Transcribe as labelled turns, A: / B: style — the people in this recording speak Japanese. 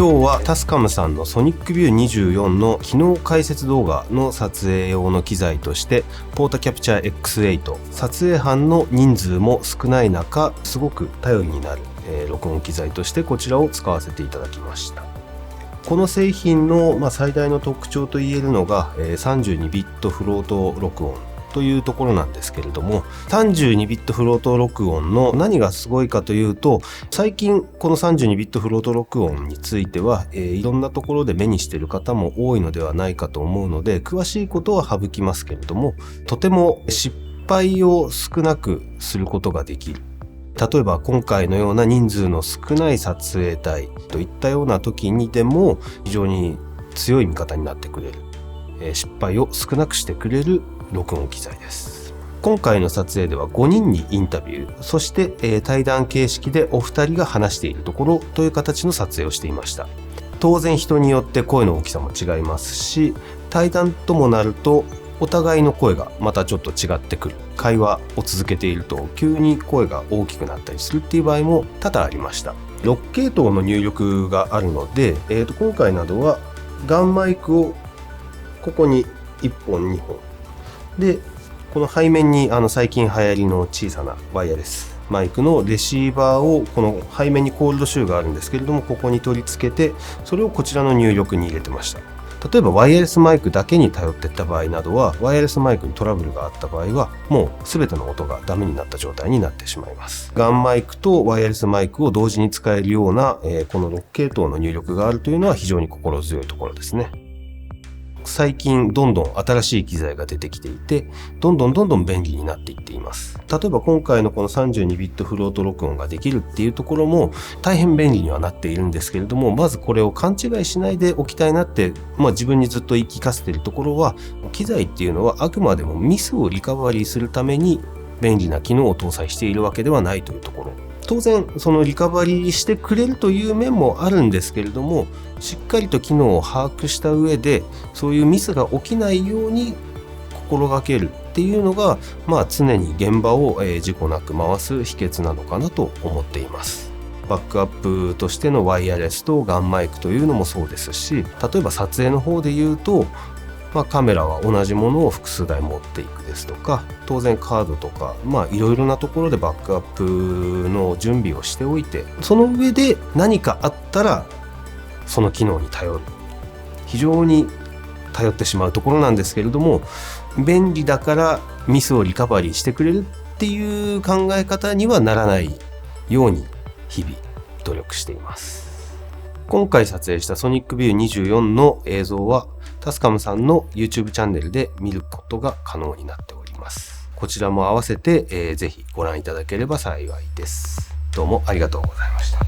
A: 今日はタスカムさんのソニックビュー24の機能解説動画の撮影用の機材としてポータキャプチャー X8、 撮影班の人数も少ない中すごく頼りになる、録音機材としてこちらを使わせていただきました。この製品の、最大の特徴といえるのが、32ビットフロート録音というところなんですけれども、32ビットフロート録音の何がすごいかというと、最近この32ビットフロート録音については、いろんなところで目にしている方も多いのではないかと思うので、詳しいことは省きますけれども、とても失敗を少なくすることができる。例えば今回のような人数の少ない撮影隊といったような時にでも非常に強い味方になってくれる、失敗を少なくしてくれる録音機材です。今回の撮影では5人にインタビュー、そして、対談形式でお二人が話しているところという形の撮影をしていました。当然人によって声の大きさも違いますし、対談ともなるとお互いの声がまたちょっと違ってくる。会話を続けていると急に声が大きくなったりするっていう場合も多々ありました。6系統の入力があるので、今回などはガンマイクをここに1本2本で、この背面に最近流行りの小さなワイヤレスマイクのレシーバーをこの背面にコールドシューがあるんですけれども、ここに取り付けてそれをこちらの入力に入れてました。例えばワイヤレスマイクだけに頼っていった場合などは、ワイヤレスマイクにトラブルがあった場合はもう全ての音がダメになった状態になってしまいます。ガンマイクとワイヤレスマイクを同時に使えるような、この6系統の入力があるというのは非常に心強いところですね。最近どんどん新しい機材が出てきていて、どんどん便利になっていっています。例えば今回のこの32ビットフロート録音ができるっていうところも大変便利にはなっているんですけれども、まずこれを勘違いしないでおきたいなって、自分にずっと言い聞かせているところは、機材っていうのはあくまでもミスをリカバリーするために便利な機能を搭載しているわけではないというところ。当然そのリカバリーしてくれるという面もあるんですけれども、しっかりと機能を把握した上でそういうミスが起きないように心がけるっていうのが、常に現場を事故なく回す秘訣なのかなと思っています。バックアップとしてのワイヤレスとガンマイクというのもそうですし、例えば撮影の方で言うと、カメラは同じものを複数台持っていくですとか、当然カードとかいろいろなところでバックアップの準備をしておいて、その上で何かあったらその機能に頼る。非常に頼ってしまうところなんですけれども、便利だからミスをリカバリーしてくれるっていう考え方にはならないように日々努力しています。今回撮影したソニックビュー24の映像はタスカムさんの YouTube チャンネルで見ることが可能になっております。こちらも合わせて、ぜひご覧いただければ幸いです。どうもありがとうございました。